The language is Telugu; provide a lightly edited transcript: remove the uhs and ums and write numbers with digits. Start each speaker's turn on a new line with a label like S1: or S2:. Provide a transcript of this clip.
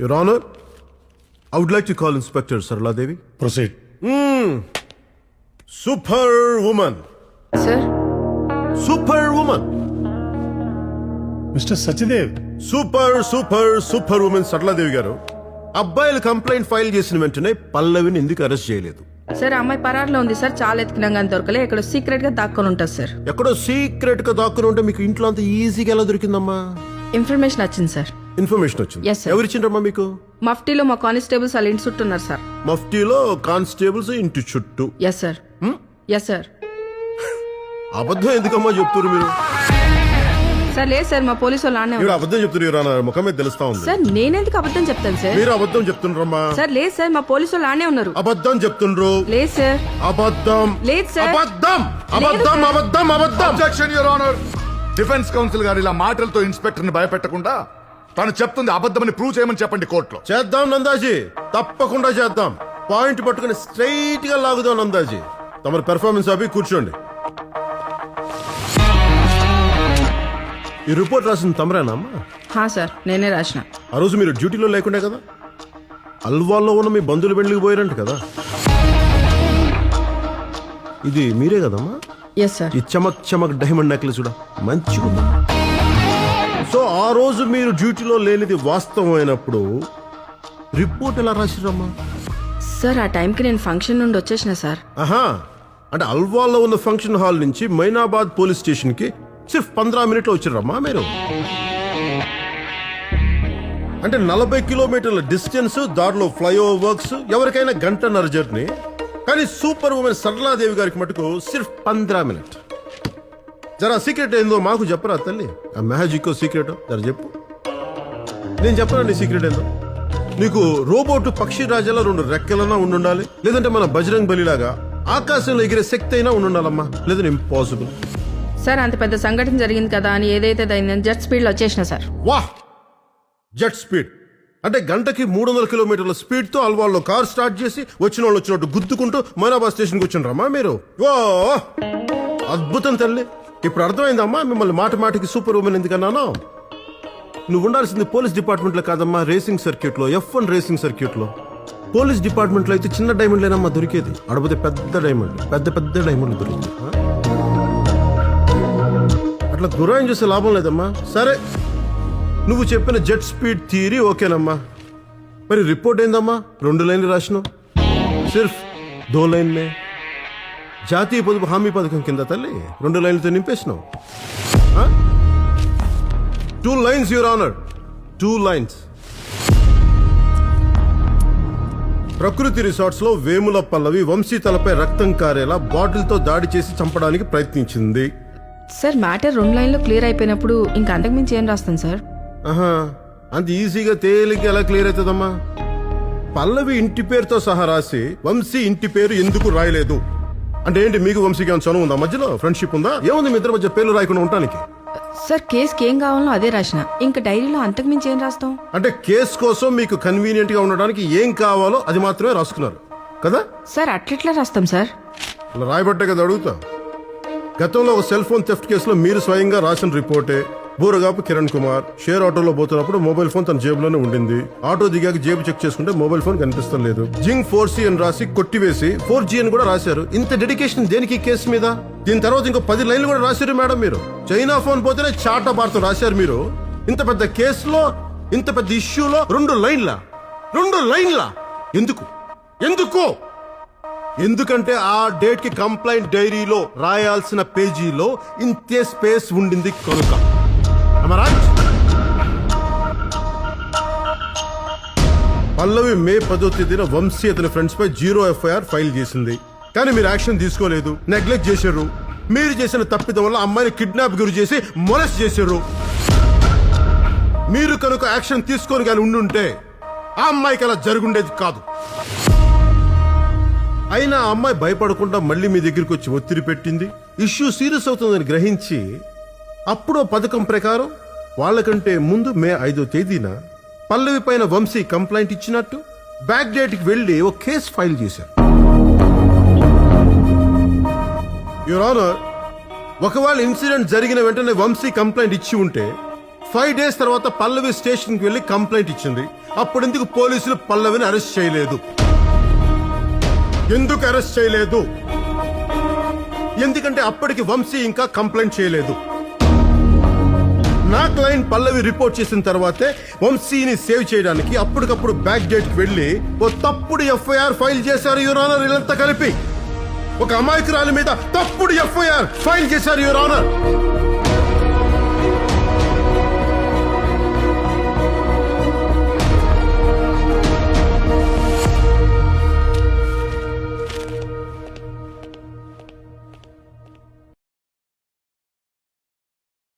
S1: Your Honor, I would like to call Inspector Sarla Devi.
S2: Proceed.
S1: Superwoman.
S3: Sir?
S1: Superwoman.
S2: Mr. Sachidev.
S1: Super women Saraladevi గారు, అబ్బాయిలు కంప్లైంట్ ఫైల్ చేసిన వెంటనే పల్లవిని ఎందుకు అరెస్ట్ చేయలేదు?
S3: సార్ అమ్మాయి పరారులో ఉంది సార్. చాలా ఎత్తుకున్నాం కానీ దొరకలే. ఎక్కడో సీక్రెట్ గా దాక్కొని ఉంటుంది సార్.
S1: ఎక్కడో సీక్రెట్ గా దాక్కుని ఉంటే మీకు ఇంట్లో అంత ఈజీగా ఎలా దొరికిందమ్మా?
S3: ఇన్ఫర్మేషన్ వచ్చింది సార్.
S1: ఇన్ఫర్మేషన్ వచ్చింది.
S3: Yes, sir.
S1: ఎవరిచ్చిండ్రమ్మా మీకు?
S3: మఫ్టీలో మా కానిస్టేబుల్స్ వాళ్ళ ఇంటి చుట్టూ ఉన్నారు సార్.
S1: మఫ్టీలో కానిస్టేబుల్స్ ఇంటి చుట్టూ.
S3: Yes sir. Yes sir.
S1: అబద్ధం ఎందుకమ్మా చెప్తున్నారు మీరు?
S3: సార్ లేదు సార్, మా పోలీసు వాళ్ళు ఆనే
S1: మీరు
S3: ఉన్నారు.
S1: అబద్ధం చెప్తున్నారు, ముఖం మీద తెలుస్తా ఉంది.
S3: సార్ నేనెందుకు అబద్ధం చెప్తాను సార్?
S1: మీరు అబద్ధం చెప్తుండ్రమ్మా.
S3: సార్ లేదు సార్, మా పోలీసు వాళ్ళు ఆనే ఉన్నారు.
S1: అబద్ధం చెప్తుండ్రు.
S3: లేదు సార్.
S1: అబద్ధం.
S3: లేదు సార్.
S1: అబద్ధం అబద్ధం
S3: లేదు సార్.
S1: అబద్ధం అబద్ధం.
S4: Objection your honour. Defence council గారు ఇలా మాటలతో ఇన్స్పెక్టర్ ని భయపెట్టకుండా తను చెప్తుంది అబద్ధమని ప్రూవ్ చేయమని చెప్పండి కోర్టులో.
S1: చేద్దాం నందాజీ, తప్పకుండా చేద్దాం. పాయింట్ పట్టుకుని స్ట్రైట్ గా లాగుదాం నందాజీ. తమరి పెర్ఫార్మెన్స్ అవి కూర్చోండి. ఈ రిపోర్ట్ రాసిన తమరేనమ్మా?
S3: హా సార్, నేనే రాసిన.
S1: ఆ రోజు మీరు డ్యూటీలో లేకుండే కదా, అల్వాల్లో ఉన్న మీ బంధువులు పెళ్లికి పోయారంట కదా, ఇది మీరే కదమ్మా?
S3: Yes sir.
S1: ఈ చమక్ చమక్ డైమండ్ నెక్లెస్ కూడా మంచిగా. సో ఆ రోజు మీరు డ్యూటీలో లేనిది వాస్తవం అయినప్పుడు రిపోర్ట్ ఎలా రాసిరమ్మా?
S3: సార్ ఆ టైంకి నేను ఫంక్షన్ నుండి వచ్చేసిన సార్.
S1: ఆహా, అంటే అల్వాల్లో ఉన్న ఫంక్షన్ హాల్ నుంచి మైనాబాద్ పోలీస్ స్టేషన్ కి సిర్ఫ్ 15 మినిట్లో వచ్చిర్రమ్మా మీరు. అంటే 40 కిలోమీటర్ల డిస్టెన్స్, దారిలో ఫ్లైఓవర్ వర్క్స్, ఎవరికైనా గంటన్నర జర్నీ. కానీ సూపర్ ఉమెన్ సరళాదేవి గారికి మటుకు సిర్ఫ్ 15 మినిట్. జరా సీక్రెట్ ఏందో మాకు చెప్పరా తల్లి? ఆ మ్యాజిక్ సీక్రెట్ జర చెప్పు. నేను చెప్పనా నీ సీక్రెట్ ఏందో? నీకు రోబోట్ పక్షి రాజాలా 2 రెక్కలన్నా ఉండాలి, లేదంటే మన బజరంగ్ బలిలాగా ఆకాశంలో ఎగిరే శక్తి అయినా ఉండాలమ్మా, లేదంటే ఇంపాసిబుల్.
S3: సార్ అంత పెద్ద సంఘటన జరిగింది కదా అని ఏదైతే అయిందని జెట్ స్పీడ్ లో వచ్చేసిన సార్.
S1: వాహ్, జెట్ స్పీడ్ అంటే గంటకి 300 కిలోమీటర్ల స్పీడ్ తో అల్వాల్లో కార్ స్టార్ట్ చేసి వచ్చిన వాళ్ళు వచ్చినట్టు గుద్దుకుంటూ మైనాబాద్ స్టేషన్కి వచ్చిండ్రమ్మా మీరు. ఓ అద్భుతం తల్లి. ఇప్పుడు అర్థమైందమ్మా మిమ్మల్ని మాటికి సూపర్ ఉమెన్ ఎందుకన్నాను? నువ్వు ఉండాల్సింది పోలీస్ డిపార్ట్మెంట్ లో కాదమ్మా, రేసింగ్ సర్క్యూట్ లో, F1 రేసింగ్ సర్క్యూట్ లో. పోలీస్ డిపార్ట్మెంట్ లో అయితే చిన్న డైమండ్లేనమ్మా దొరికేది, అడబోతే పెద్ద డైమండ్లు దొరికింది. అట్లా గురాయం చేసే లాభం లేదమ్మా. సరే, నువ్వు చెప్పిన జెట్ స్పీడ్ థియరీ ఓకేనమ్మా. మరి రిపోర్ట్ ఏందమ్మా? 2 లైన్లు రాసినావు, సిర్ఫ్ 2 లైన్లే. జాతీయ పొదుపు హామీ పథకం కింద తల్లి 2 లైన్లతో నింపేసినావు. 2 లైన్స్ యువర్ ఆనర్, 2 లైన్స్. ప్రకృతి రిసార్ట్స్ లో వేముల పల్లవి వంశీ తలపై రక్తం కారేలా బాటిల్ తో దాడి చేసి చంపడానికి ప్రయత్నించింది.
S3: సార్ మ్యాటర్ 2 లైన్లో క్లియర్ అయిపోయినప్పుడు ఇంకా అంతకుమించి ఏం రాస్తాను సార్?
S1: ఆహా, అంత ఈజీగా తేలిక ఎలా క్లియర్ అవుతుందమ్మా? పల్లవి ఇంటి పేరుతో సహా రాసి వంశీ ఇంటి పేరు ఎందుకు రాయలేదు అంటే ఏంటి? మీకు వంశీకి ఏమైనా చనువు ఉందా? మధ్యలో ఫ్రెండ్షిప్ ఉందా? ఏముంది మీ ఇద్దరి మధ్య పేర్లు రాయకుండా ఉండటానికి?
S3: సార్ కేసుకి ఏం కావాలో అదే రాసిన, ఇంకా డైరీలో అంతకుమించి ఏం రాస్తాం?
S1: అంటే కేసు కోసం మీకు కన్వీనియంట్ గా ఉండడానికి ఏం కావాలో అది మాత్రమే రాసుకున్నారు కదా?
S3: సార్ అట్లెట్లా రాస్తాం సార్?
S1: అలా రాయబట్టే కదా అడుగుతా. గతంలో ఒక సెల్ ఫోన్ థెఫ్ట్ కేసులో మీరు స్వయంగా రాసిన రిపోర్టే. బూరగాపు కిరణ్ కుమార్ షేర్ ఆటోలో పోతున్నప్పుడు మొబైల్ ఫోన్ తన జేబులోనే ఉండింది. ఆటో దిగాక జేబు చెక్ చేసుకుంటే మొబైల్ ఫోన్ కనిపిస్తం లేదు. జింగ్ 4C అని రాసి కొట్టివేసి 4G అని కూడా రాశారు. ఇంత డెడికేషన్ దేనికి కేసు మీద? దీని తర్వాత ఇంకో 10 లైన్లు కూడా రాశారు మేడం మీరు. చైనా ఫోన్ పోతేనే చాటా భారతం రాశారు మీరు. ఇంత పెద్ద కేసులో, ఇంత పెద్ద ఇష్యూలో 2 లైన్ల ఎందుకు? ఎందుకంటే ఆ డేట్ కి కంప్లైంట్ డైరీలో రాయాల్సిన పేజీలో ఇంతే స్పేస్ ఉండింది కనుక. పల్లవి మే 10వ తేదీన వంశీ అతని ఫ్రెండ్స్ పై 0 FIR ఫైల్ చేసింది. కానీ మీరు యాక్షన్ తీసుకోలేదు, నెగ్లెక్ట్ చేశారు. మీరు చేసిన తప్పిదం వల్ల అమ్మాయిని కిడ్నాప్ గురి చేసి మొలెస్ట్ చేశారు. మీరు కనుక యాక్షన్ తీసుకొని కానీ ఉండుంటే ఆ అమ్మాయికి అలా జరుగుండేది కాదు. అయినా ఆ అమ్మాయి భయపడకుండా మళ్ళీ మీ దగ్గరికి వచ్చి ఒత్తిడి పెట్టింది. ఇష్యూ సీరియస్ అవుతుందని గ్రహించి అప్పుడు పథకం ప్రకారం వాళ్ళకంటే ముందు మే 5వ తేదీన పల్లవి పైన వంశీ కంప్లైంట్ ఇచ్చినట్టు బ్యాక్ డేట్ కి వెళ్లి ఒక కేసు ఫైల్ చేశారు. యువర్ ఆనర్, ఒకవేళ ఇన్సిడెంట్ జరిగిన వెంటనే వంశీ కంప్లైంట్ ఇచ్చి ఉంటే 5 డేస్ తర్వాత పల్లవి స్టేషన్ కి వెళ్లి కంప్లైంట్ ఇచ్చింది. అప్పుడెందుకు పోలీసులు పల్లవిని అరెస్ట్ చేయలేదు? ఎందుకు అరెస్ట్ చేయలేదు? ఎందుకంటే అప్పటికి వంశీ ఇంకా కంప్లైంట్ చేయలేదు. నా క్లయింట్ పల్లవి రిపోర్ట్ చేసిన తర్వాతే వంశీని సేవ్ చేయడానికి అప్పటికప్పుడు బ్యాక్ డేట్ కి వెళ్లి ఓ తప్పుడు ఎఫ్ఐఆర్ ఫైల్ చేశారు యువర్ ఆనర్. వీళ్ళంతా కలిపి ఒక అమాయకురాలి మీద తప్పుడు ఎఫ్ఐఆర్ ఫైల్ చేశారు యువర్ ఆనర్.